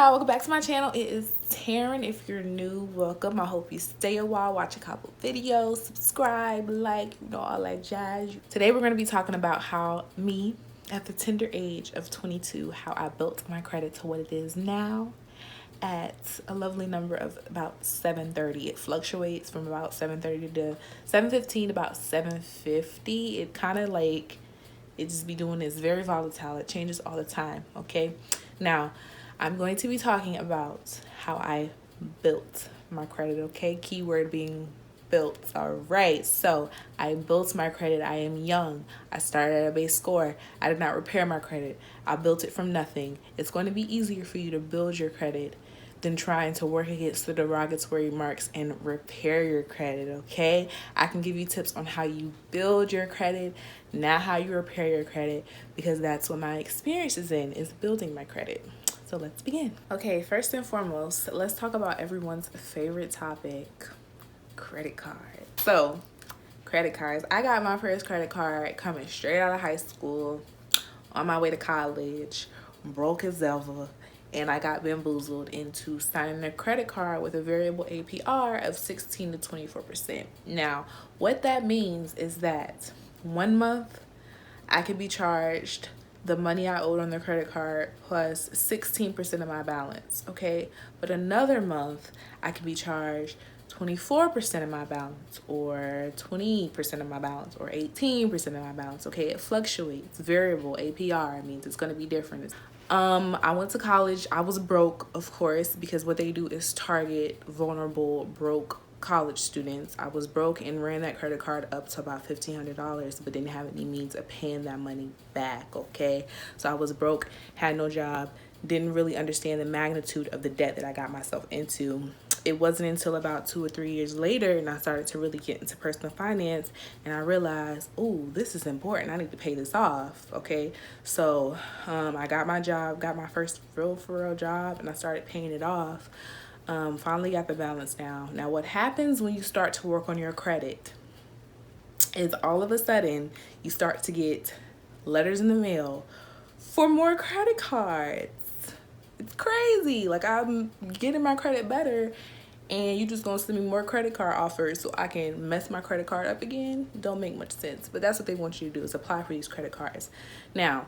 y'all, welcome back to my channel. It is Terryn. If you're new, welcome. I hope you stay a while, watch a couple videos, subscribe, like, all that jazz. Today we're going to be talking about how me, at the tender age of 22, how I built my credit to what it is now at a lovely number of about 730. It fluctuates from about 730 to 715 to about 750. It kind of like, it just be doing this, very volatile. It changes all the time, okay? Now, I'm going to be talking about how I built my credit, okay? Keyword being built. All right, so I built my credit. I am young. I started at a base score. I did not repair my credit. I built it from nothing. It's going to be easier for you to build your credit than trying to work against the derogatory marks and repair your credit, okay? I can give you tips on how you build your credit, not how you repair your credit, because that's what my experience is in, is building my credit. So let's begin. Okay, first and foremost, let's talk about everyone's favorite topic, credit cards. So, credit cards. I got my first credit card coming straight out of high school, on my way to college, broke as ever, and I got bamboozled into signing a credit card with a variable APR of 16 to 24%. Now, what that means is that 1 month I could be charged the money I owed on the credit card plus 16% of my balance, okay? But another month, I could be charged 24% of my balance or 20% of my balance or 18% of my balance, okay? It fluctuates. Variable APR means it's gonna be different. I went to college. I was broke, of course, because what they do is target vulnerable, broke college students. I was broke and ran that credit card up to about $1,500, but didn't have any means of paying that money back, okay? So I was broke, had no job, didn't really understand the magnitude of the debt that I got myself into. It wasn't until about 2 or 3 years later and I started to really get into personal finance and I realized, oh, this is important. I need to pay this off, okay? So I got my job, got my first real for real job, and I started paying it off. Finally got the balance down. Now, what happens when you start to work on your credit is all of a sudden you start to get letters in the mail for more credit cards. It's crazy. Like, I'm getting my credit better and you just gonna send me more credit card offers so I can mess my credit card up again? Don't make much sense, but that's what they want you to do, is apply for these credit cards. Now,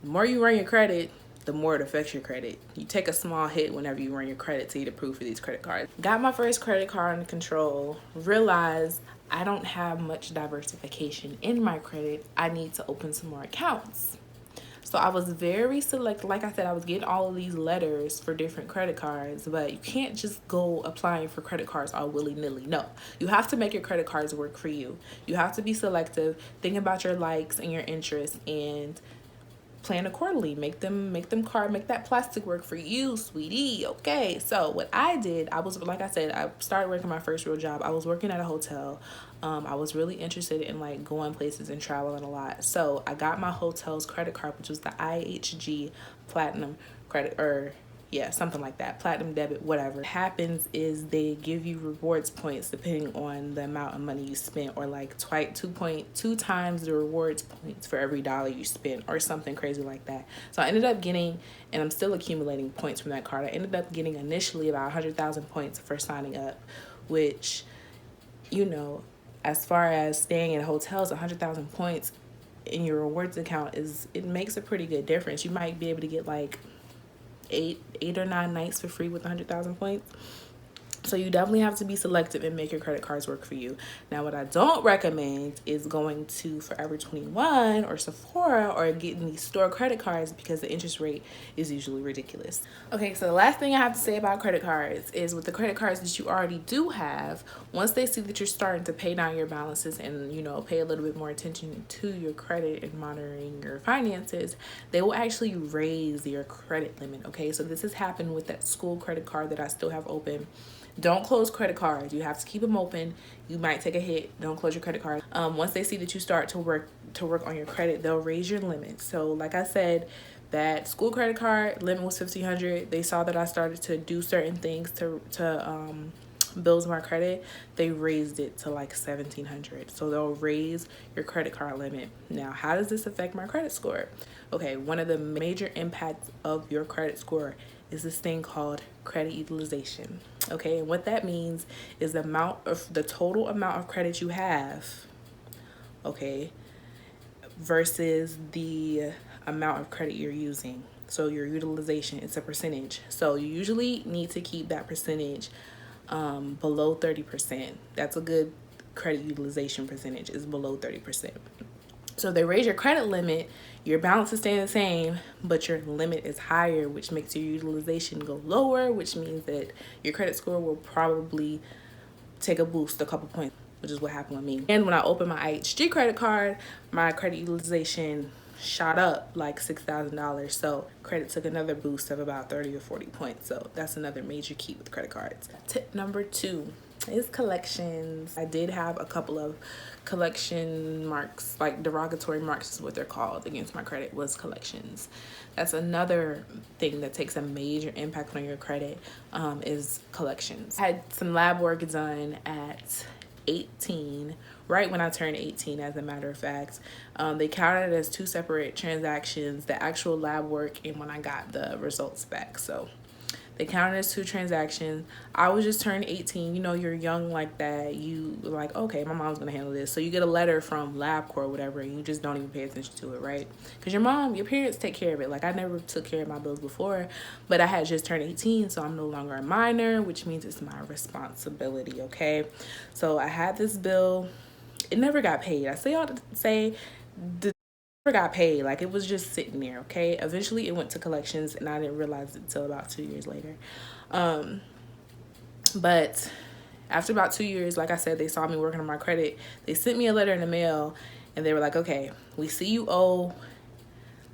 the more you run your credit, the more it affects your credit. You take a small hit whenever you run your credit to get approved for these credit cards. Got my first credit card under control, realized I don't have much diversification in my credit. I need to open some more accounts. So I was very selective. Like I said, I was getting all of these letters for different credit cards, but you can't just go applying for credit cards all willy-nilly. No, you have to make your credit cards work for you. You have to be selective, think about your likes and your interests, and plan accordingly. Make that plastic work for you, sweetie. Okay, so what I did, I was, like I said, I started working my first real job. I was working at a hotel. I was really interested in like going places and traveling a lot. So I got my hotel's credit card, which was the IHG Platinum credit, or yeah, something like that, platinum debit, whatever. What happens is they give you rewards points depending on the amount of money you spent, or like 2.2 times the rewards points for every dollar you spent, or something crazy like that. So I ended up getting, and I'm still accumulating points from that card, I ended up getting initially about 100,000 points for signing up, which, as far as staying at hotels, 100,000 points in your rewards account it makes a pretty good difference. You might be able to get like eight or 9 nights for free with 100,000 points. So you definitely have to be selective and make your credit cards work for you. Now, what I don't recommend is going to Forever 21 or Sephora or getting these store credit cards, because the interest rate is usually ridiculous. Okay, so the last thing I have to say about credit cards is, with the credit cards that you already do have, once they see that you're starting to pay down your balances and, pay a little bit more attention to your credit and monitoring your finances, they will actually raise your credit limit, okay? So this has happened with that school credit card that I still have open. Don't close credit cards. You have to keep them open. You might take a hit. Don't close your credit card. Once they see that you start to work on your credit, they'll raise your limit. So like I said, that school credit card limit was $1,500. They saw that I started to do certain things to bills my credit, they raised it to like $1,700. So they'll raise your credit card limit. Now, how does this affect my credit score? Okay, one of the major impacts of your credit score is this thing called credit utilization. Okay, and what that means is the total amount of credit you have, okay, versus the amount of credit you're using. So your utilization is a percentage. So you usually need to keep that percentage below 30%. That's a good credit utilization percentage, is below 30%. So they raise your credit limit, your balance is staying the same, but your limit is higher, which makes your utilization go lower, which means that your credit score will probably take a boost a couple points, which is what happened with me. And when I opened my IHG credit card, my credit utilization shot up like $6,000. So credit took another boost of about 30 or 40 points. So that's another major key with credit cards. Tip number 2 is collections. I did have a couple of collection marks, like derogatory marks is what they're called, against my credit, was collections. That's another thing that takes a major impact on your credit, is collections. I had some lab work done at 18, right when I turned 18, as a matter of fact. They counted it as 2 separate transactions, the actual lab work and when I got the results back. So they counted as 2 transactions. I was just turned 18. You know, you're young like that. You like, okay, my mom's gonna handle this. So you get a letter from LabCorp or whatever, and you just don't even pay attention to it, right? Because your parents take care of it. Like, I never took care of my bills before, but I had just turned 18, so I'm no longer a minor, which means it's my responsibility, okay? So I had this bill. It never got paid. I say all to say, got paid. Like, it was just sitting there, okay? Eventually it went to collections and I didn't realize it until about 2 years later. But after about 2 years, like I said, they saw me working on my credit. They sent me a letter in the mail and they were like, okay, we see you owe,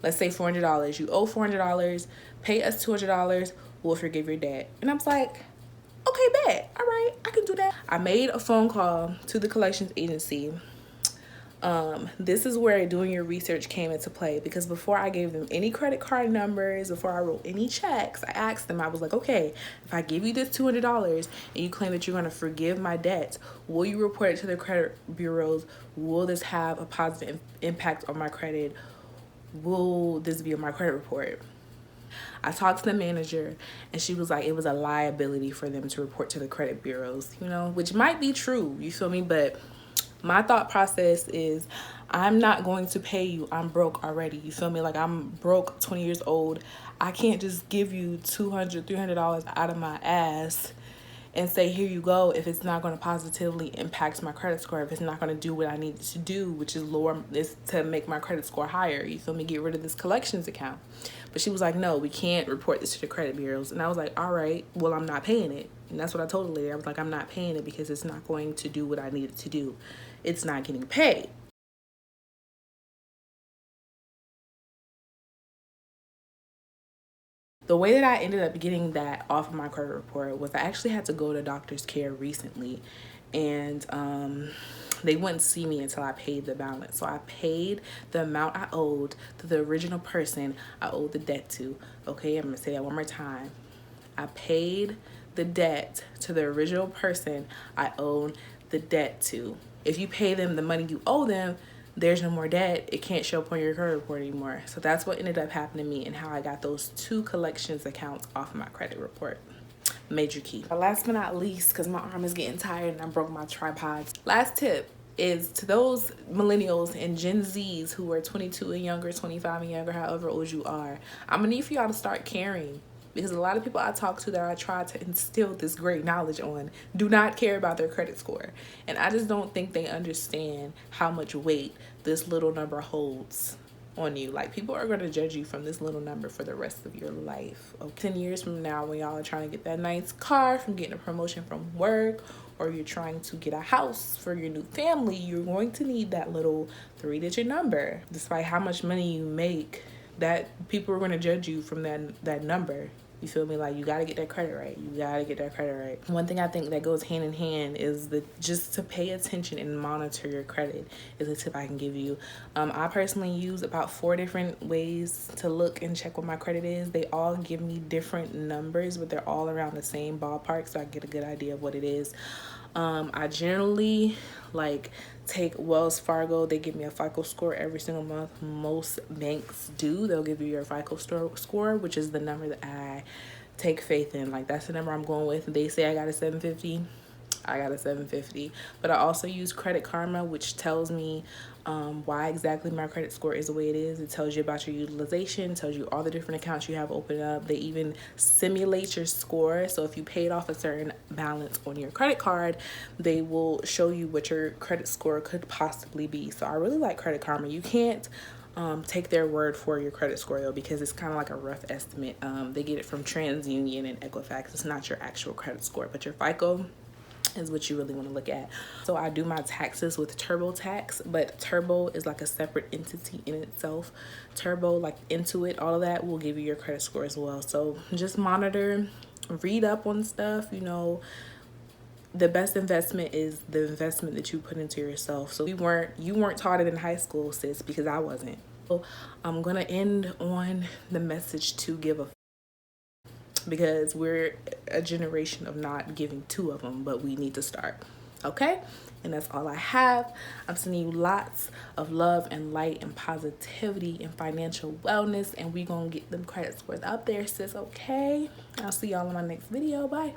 let's say $400. You owe $400, pay us $200, we'll forgive your debt. And I was like, okay, bet, all right, I can do that. I made a phone call to the collections agency. This is where doing your research came into play, because before I gave them any credit card numbers, before I wrote any checks, I asked them, I was like, okay, if I give you this $200 and you claim that you're going to forgive my debts, will you report it to the credit bureaus? Will this have a positive impact on my credit? Will this be on my credit report? I talked to the manager and she was like, it was a liability for them to report to the credit bureaus, you know, which might be true, you feel me? But my thought process is, I'm not going to pay you. I'm broke already. You feel me? Like, I'm broke, 20 years old. I can't just give you $200, $300 out of my ass and say, here you go, if it's not going to positively impact my credit score, if it's not going to do what I need to do, which is lower this to make my credit score higher. You feel me? Get rid of this collections account. But she was like, no, we can't report this to the credit bureaus. And I was like, all right, well, I'm not paying it. And that's what I told the lady. I was like, I'm not paying it because it's not going to do what I need it to do. It's not getting paid. The way that I ended up getting that off of my credit report was I actually had to go to doctor's care recently, and they wouldn't see me until I paid the balance. So I paid the amount I owed to the original person I owed the debt to. Okay, I'm gonna say that one more time. I paid the debt to the original person I owed the debt to. If you pay them the money you owe them, there's no more debt. It can't show up on your credit report anymore. So that's what ended up happening to me and how I got those 2 collections accounts off of my credit report. Major key. Last but not least, because my arm is getting tired and I broke my tripods. Last tip is to those millennials and Gen Zs who are 22 and younger, 25 and younger, however old you are. I'm gonna need for y'all to start caring. Because a lot of people I talk to that I try to instill this great knowledge on do not care about their credit score. And I just don't think they understand how much weight this little number holds on you. Like, people are going to judge you from this little number for the rest of your life. Okay? 10 years from now, when y'all are trying to get that nice car from getting a promotion from work, or you're trying to get a house for your new family, you're going to need that little 3-digit number. Despite how much money you make, that people are going to judge you from that number. You feel me? Like, you gotta get that credit right. You gotta get that credit right. One thing I think that goes hand in hand is just to pay attention and monitor your credit is a tip I can give you. I personally use about 4 different ways to look and check what my credit is. They all give me different numbers, but they're all around the same ballpark, so I get a good idea of what it is. I generally like take Wells Fargo. They give me a FICO score every single month. Most banks do. They'll give you your FICO score, which is the number that I take faith in. Like, that's the number I'm going with. They say I got a 750. I got a 750. But I also use Credit Karma, which tells me why exactly my credit score is the way it is. It tells you about your utilization, tells you all the different accounts you have open up. They even simulate your score. So if you paid off a certain balance on your credit card, they will show you what your credit score could possibly be. So I really like Credit Karma. You can't take their word for your credit score, though, because it's kind of like a rough estimate. They get it from TransUnion and Equifax. It's not your actual credit score, but your FICO is what you really want to look at. So I do my taxes with TurboTax, but Turbo is like a separate entity in itself. Turbo, like Intuit, all of that will give you your credit score as well. So just monitor, read up on stuff. You know, the best investment is the investment that you put into yourself. So you weren't taught it in high school, sis, because I wasn't. So I'm gonna end on the message to give a, because we're a generation of not giving 2 of them, but we need to start. Okay? And that's all I have. I'm sending you lots of love and light and positivity and financial wellness, and we gonna get them credit scores up there, sis. Okay? I'll see y'all in my next video. Bye.